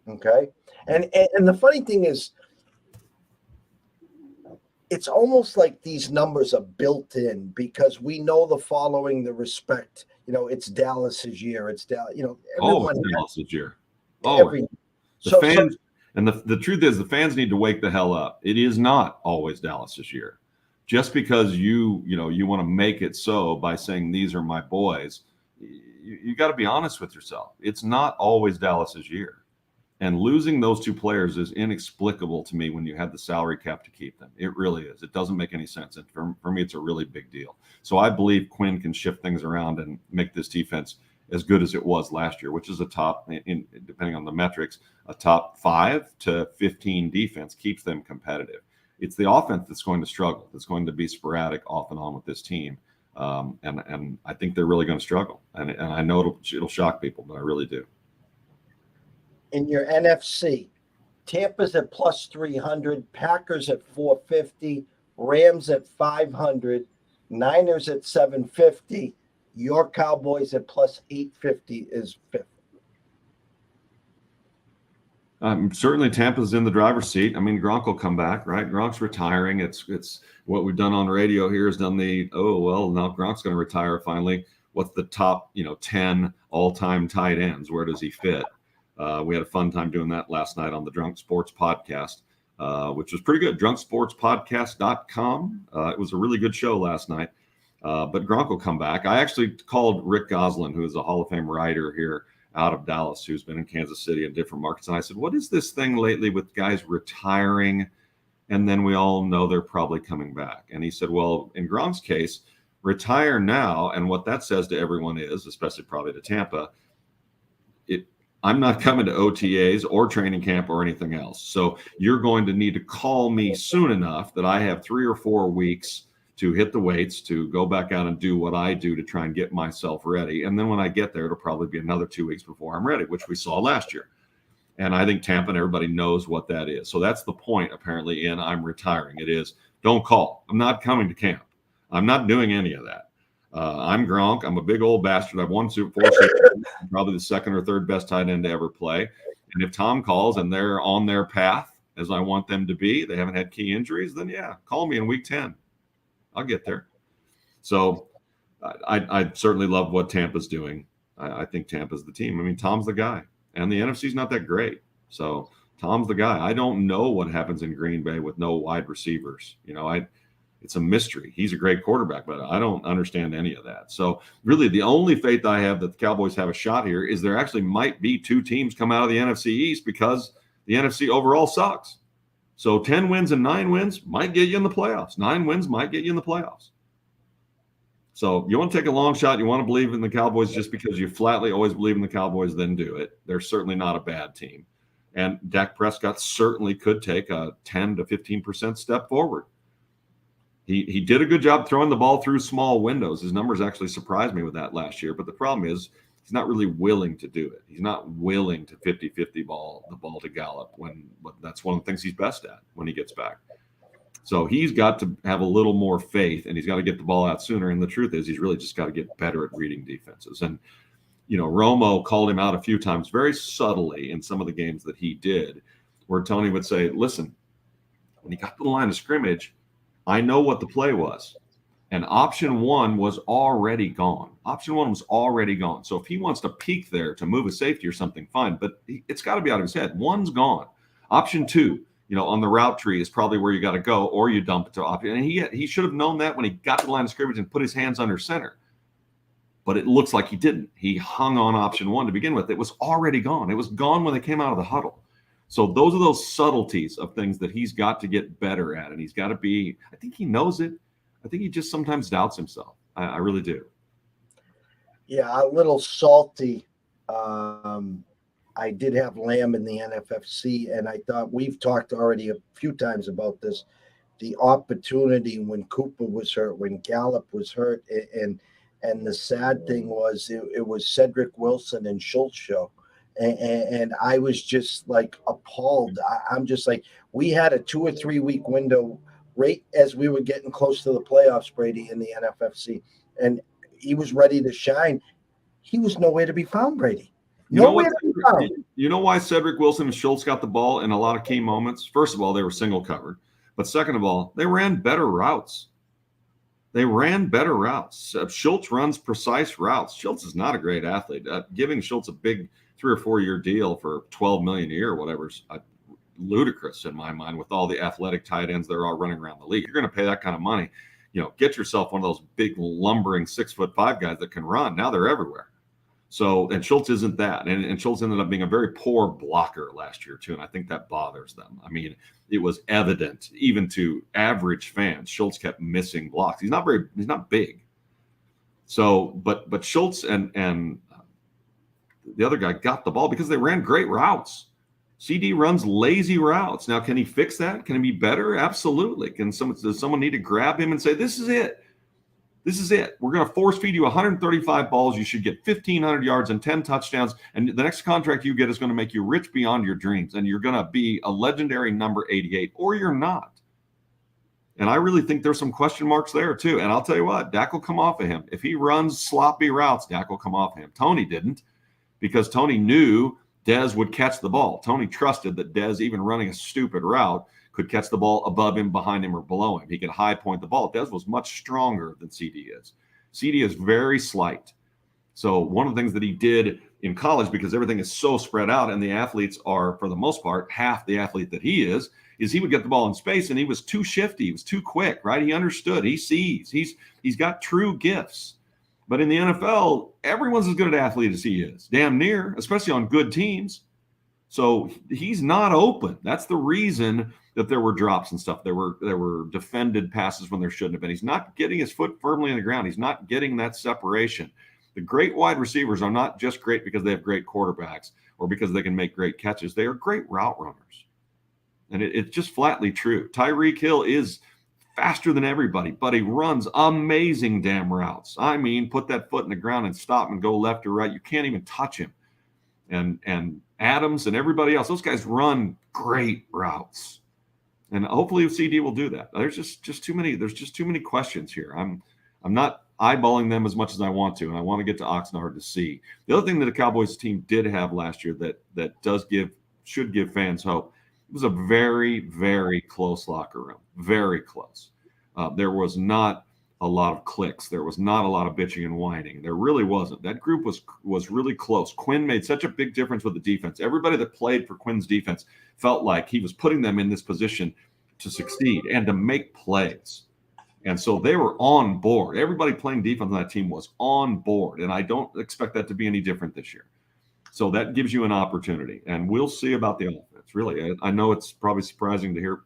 okay, and the funny thing is, it's almost like these numbers are built in because we know the following, the respect. You know, it's Dallas's year. It's Dallas. You know, everyone. It's Dallas's year. Fans, and the truth is, the fans need to wake the hell up. It is not always Dallas's year. Just because you want to make it so by saying these are my boys, you got to be honest with yourself. It's not always Dallas's year. And losing those 2 players is inexplicable to me when you had the salary cap to keep them. It really is. It doesn't make any sense. And for me, it's a really big deal. So I believe Quinn can shift things around and make this defense as good as it was last year, which is a top, depending on the metrics, a top 5 to 15 defense, keeps them competitive. It's the offense that's going to struggle. That's going to be sporadic off and on with this team. And I think they're really going to struggle. And I know it'll shock people, but I really do. In your NFC, Tampa's at plus 300, Packers at 450, Rams at 500, Niners at 750, your Cowboys at plus 850 is fifth. Certainly Tampa's in the driver's seat. I mean, Gronk will come back, right? Gronk's retiring. It's what we've done on radio here is done now Gronk's going to retire finally. What's the top, 10 all-time tight ends? Where does he fit? We had a fun time doing that last night on the Drunk Sports Podcast, which was pretty good. drunksportspodcast.com. It was a really good show last night. But Gronk will come back. I actually called Rick Goslin, who is a Hall of Fame writer here out of Dallas, who's been in Kansas City and different markets. And I said, what is this thing lately with guys retiring and then we all know they're probably coming back. And he said, well, in Gronk's case, retire now. And what that says to everyone is, especially probably to Tampa, I'm not coming to OTAs or training camp or anything else. So you're going to need to call me soon enough that I have 3 or 4 weeks to hit the weights, to go back out and do what I do to try and get myself ready. And then when I get there, it'll probably be another 2 weeks before I'm ready, which we saw last year. And I think Tampa and everybody knows what that is. So that's the point, apparently, in I'm retiring. It is, don't call. I'm not coming to camp. I'm not doing any of that. I'm Gronk. I'm a big old bastard. I've won Super Bowl. I'm probably the second or third best tight end to ever play. And if Tom calls and they're on their path, as I want them to be, they haven't had key injuries, then yeah, call me in week 10. I'll get there. So I certainly love what Tampa's doing. I think Tampa's the team. I mean, Tom's the guy. And the NFC's not that great. So Tom's the guy. I don't know what happens in Green Bay with no wide receivers. It's a mystery. He's a great quarterback, but I don't understand any of that. So really the only faith I have that the Cowboys have a shot here is there actually might be 2 teams come out of the NFC East, because the NFC overall sucks. So 10 wins and 9 wins might get you in the playoffs. 9 wins might get you in the playoffs. So you want to take a long shot. You want to believe in the Cowboys just because you flatly always believe in the Cowboys, then do it. They're certainly not a bad team. And Dak Prescott certainly could take a 10 to 15% step forward. He did a good job throwing the ball through small windows. His numbers actually surprised me with that last year. But the problem is he's not really willing to do it. He's not willing to 50-50 the ball to Gallup but that's one of the things he's best at when he gets back. So he's got to have a little more faith, and he's got to get the ball out sooner. And the truth is he's really just got to get better at reading defenses. And, Romo called him out a few times very subtly in some of the games that he did, where Tony would say, listen, when he got to the line of scrimmage, I know what the play was. And option 1 was already gone. Option 1 was already gone. So if he wants to peek there to move a safety or something, fine. But it's got to be out of his head. 1's gone. Option 2, on the route tree is probably where you got to go, or you dump it to option. And he should have known that when he got to the line of scrimmage and put his hands under center. But it looks like he didn't. He hung on option 1 to begin with. It was already gone. It was gone when they came out of the huddle. So those are those subtleties of things that he's got to get better at. And he's got to be, I think he knows it. I think he just sometimes doubts himself. I really do. Yeah, a little salty. I did have Lamb in the NFFC, and I thought we've talked already a few times about this. The opportunity when Cooper was hurt, when Gallup was hurt, and the sad thing was it was Cedric Wilson and Schultz show. And I was just like appalled. I'm just like, we had a 2 or 3 week window right as we were getting close to the playoffs, Brady, in the NFFC. And he was ready to shine. He was nowhere to be found, Brady. Nowhere to be found. You know why Cedric Wilson and Schultz got the ball in a lot of key moments? First of all, they were single covered. But second of all, they ran better routes. Schultz runs precise routes. Schultz is not a great athlete. Giving Schultz a big 3 or 4 year deal for $12 million a year, whatever's ludicrous in my mind, with all the athletic tight ends that are all running around the league. You're going to pay that kind of money. Get yourself one of those big lumbering 6'5" guys that can run. Now they're everywhere. So, and Schultz isn't that. And Schultz ended up being a very poor blocker last year too. And I think that bothers them. I mean, it was evident even to average fans. Schultz kept missing blocks. He's not big. So, but Schultz and the other guy got the ball because they ran great routes. CD runs lazy routes. Now, can he fix that? Can he be better? Absolutely. Does someone need to grab him and say, this is it? This is it. We're going to force feed you 135 balls. You should get 1,500 yards and 10 touchdowns. And the next contract you get is going to make you rich beyond your dreams. And you're going to be a legendary number 88, or you're not. And I really think there's some question marks there too. And I'll tell you what, Dak will come off of him. If he runs sloppy routes, Dak will come off of him. Tony didn't, because Tony knew Dez would catch the ball. Tony trusted that Dez, even running a stupid route, could catch the ball above him, behind him, or below him. He could high point the ball. Dez was much stronger than CD is. CD is very slight. So one of the things that he did in college, because everything is so spread out and the athletes are, for the most part, half the athlete that he is he would get the ball in space, and he was too shifty. He was too quick, right? He understood. He sees. He's got true gifts. But in the NFL, everyone's as good an athlete as he is, damn near, especially on good teams. So he's not open. That's the reason that there were drops and stuff. There were defended passes when there shouldn't have been. He's not getting his foot firmly in the ground. He's not getting that separation. The great wide receivers are not just great because they have great quarterbacks or because they can make great catches. They are great route runners. And it's just flatly true. Tyreek Hill is faster than everybody, but he runs amazing damn routes. I mean, put that foot in the ground and stop and go left or right. You can't even touch him. And Adams and everybody else, those guys run great routes. And hopefully CD will do that. There's just too many. There's just too many questions here. I'm not eyeballing them as much as I want to, and I want to get to Oxnard to see. The other thing that the Cowboys team did have last year that should give fans hope. It was a very, very close locker room. Very close. There was not a lot of clicks. There was not a lot of bitching and whining. There really wasn't. That group was really close. Quinn made such a big difference with the defense. Everybody that played for Quinn's defense felt like he was putting them in this position to succeed and to make plays. And so they were on board. Everybody playing defense on that team was on board. And I don't expect that to be any different this year. So that gives you an opportunity. And we'll see about the offense. Really, I know it's probably surprising to hear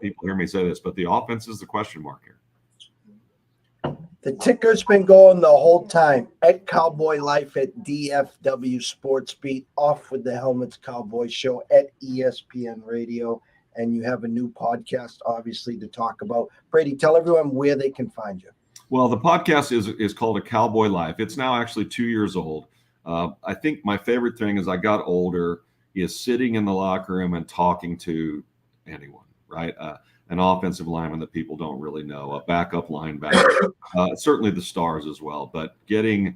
people hear me say this, but the offense is the question mark here. The ticker's been going the whole time at Cowboy Life at DFW Sports Beat, Off with the Helmets Cowboy Show at ESPN Radio. And you have a new podcast, obviously, to talk about. Brady, tell everyone where they can find you. Well, the podcast is called A Cowboy Life. It's now actually 2 years old. I think my favorite thing as I got older is sitting in the locker room and talking to anyone, right? An offensive lineman that people don't really know, a backup linebacker, certainly the stars as well, but getting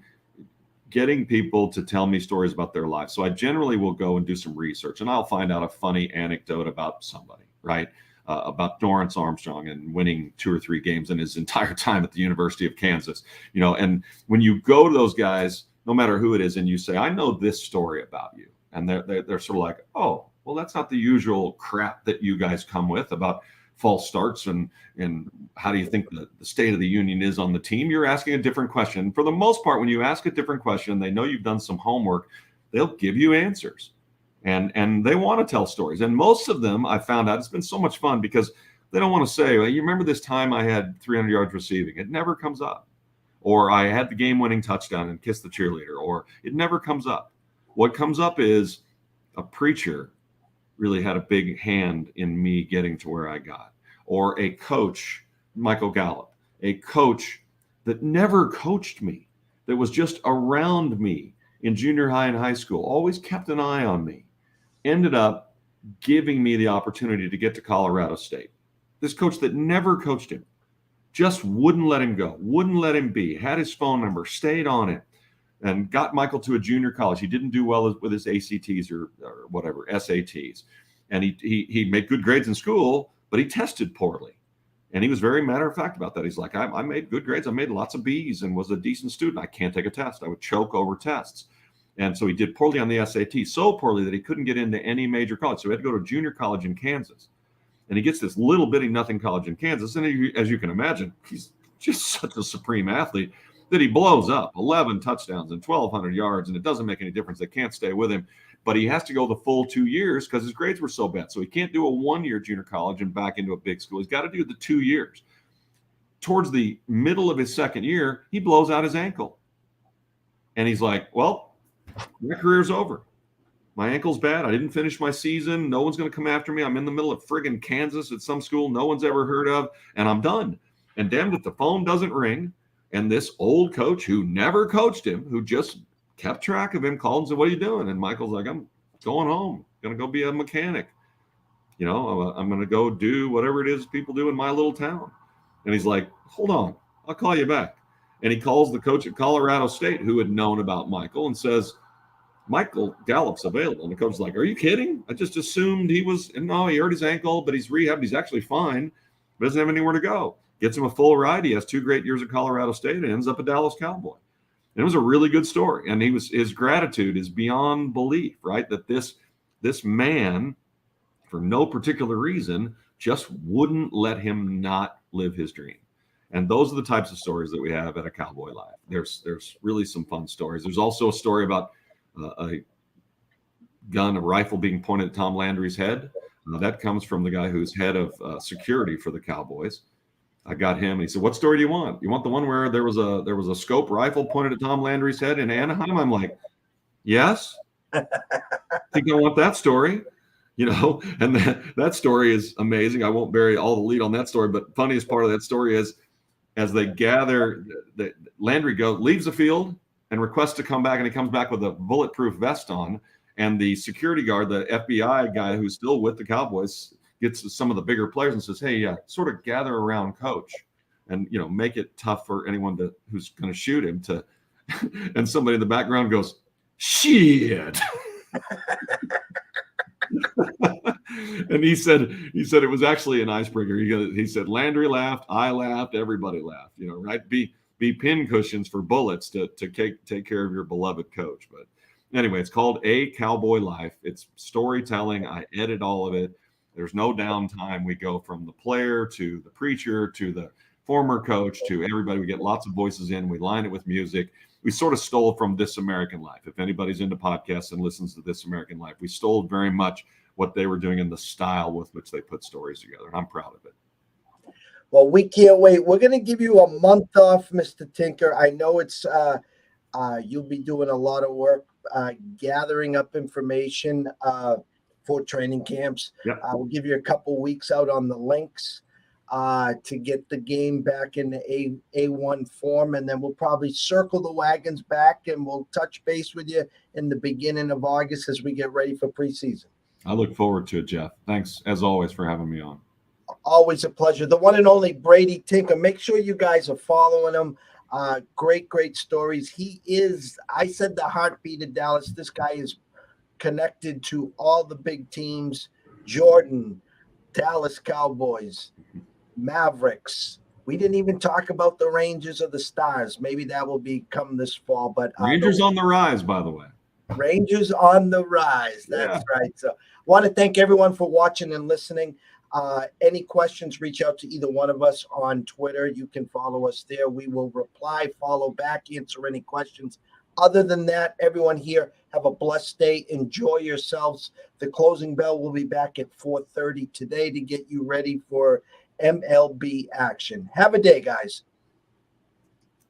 people to tell me stories about their life. So I generally will go and do some research, and I'll find out a funny anecdote about somebody, right? About Dorrance Armstrong and winning 2 or 3 games in his entire time at the University of Kansas, and when you go to those guys, no matter who it is, and you say, I know this story about you. And they're sort of like, oh, well, that's not the usual crap that you guys come with about false starts and how do you think the state of the union is on the team. You're asking a different question. For the most part, when you ask a different question, they know you've done some homework, they'll give you answers. And they want to tell stories. And most of them, I found out, it's been so much fun because they don't want to say, well, you remember this time I had 300 yards receiving? It never comes up. Or I had the game-winning touchdown and kissed the cheerleader. Or it never comes up. What comes up is a preacher really had a big hand in me getting to where I got. Or a coach, Michael Gallup, a coach that never coached me, that was just around me in junior high and high school, always kept an eye on me, ended up giving me the opportunity to get to Colorado State. This coach that never coached him, just wouldn't let him go, wouldn't let him be, had his phone number, stayed on it, and got Michael to a junior college. He didn't do well with his ACTs or whatever, SATs. And he made good grades in school, but he tested poorly. And he was very matter of fact about that. He's like, I made good grades. I made lots of B's and was a decent student. I can't take a test. I would choke over tests. And so he did poorly on the SAT, so poorly that he couldn't get into any major college. So he had to go to junior college in Kansas. And he gets this little bitty nothing college in Kansas. And as you can imagine, he's just such a supreme athlete that he blows up 11 touchdowns and 1,200 yards. And it doesn't make any difference. They can't stay with him. But he has to go the full 2 years because his grades were so bad. So he can't do a 1-year junior college and back into a big school. He's got to do the 2 years. Towards the middle of his second year, he blows out his ankle. And he's like, well, my career's over. My ankle's bad. I didn't finish my season. No one's going to come after me. I'm in the middle of friggin' Kansas at some school no one's ever heard of, and I'm done. And damned if the phone doesn't ring. And this old coach who never coached him, who just kept track of him, called and said, what are you doing? And Michael's like, I'm going home. Going to go be a mechanic. I'm going to go do whatever it is people do in my little town. And he's like, hold on, I'll call you back. And he calls the coach at Colorado State who had known about Michael and says, Michael Gallup's available. And the coach's like, are you kidding? I just assumed he hurt his ankle, but he's rehabbed. He's actually fine. But doesn't have anywhere to go. Gets him a full ride. He has 2 great years at Colorado State and ends up a Dallas Cowboy. And it was a really good story. And his gratitude is beyond belief, right? That this man, for no particular reason, just wouldn't let him not live his dream. And those are the types of stories that we have at A Cowboy Life. There's really some fun stories. There's also a story about gun, a rifle being pointed at Tom Landry's head. That comes from the guy who's head of security for the Cowboys. I got him, and he said, "What story do you want? You want the one where there was a scope rifle pointed at Tom Landry's head in Anaheim?" I'm like, "Yes, I think I want that story." And that story is amazing. I won't bury all the lead on that story, but funniest part of that story is as they gather, Landry leaves the field and requests to come back, and he comes back with a bulletproof vest on. And the security guard, the FBI guy who's still with the Cowboys, gets to some of the bigger players and says, "Hey, sort of gather around Coach, and make it tough for anyone who's going to shoot him to." And somebody in the background goes, "Shit." And he said it was actually an icebreaker. He said Landry laughed, I laughed, everybody laughed. Right? Be pin cushions for bullets to take care of your beloved coach. But anyway, it's called A Cowboy Life. It's storytelling. I edit all of it. There's no downtime. We go from the player to the preacher to the former coach to everybody. We get lots of voices in. We line it with music. We sort of stole from This American Life. If anybody's into podcasts and listens to This American Life, we stole very much what they were doing in the style with which they put stories together. And I'm proud of it. Well, we can't wait. We're going to give you a month off, Mr. Tinker. I know it's you'll be doing a lot of work gathering up information for training camps. Yep. We'll give you a couple weeks out on the links to get the game back in the A1 form, and then we'll probably circle the wagons back, and we'll touch base with you in the beginning of August as we get ready for preseason. I look forward to it, Jeff. Thanks, as always, for having me on. Always a pleasure. The one and only Brady Tinker. Make sure you guys are following him. Great stories. He is, I said, the heartbeat of Dallas. This guy is connected to all the big teams. Jordan, Dallas Cowboys, Mavericks. We didn't even talk about the Rangers or the Stars. Maybe that will come this fall. But Rangers on the rise, by the way. Rangers on the rise. That's right. So want to thank everyone for watching and listening. Any questions, reach out to either one of us on Twitter. You can follow us there. We will reply, follow back, answer any questions. Other than that, everyone here, have a blessed day. Enjoy yourselves. The closing bell will be back at 4:30 today to get you ready for MLB action. Have a day, guys.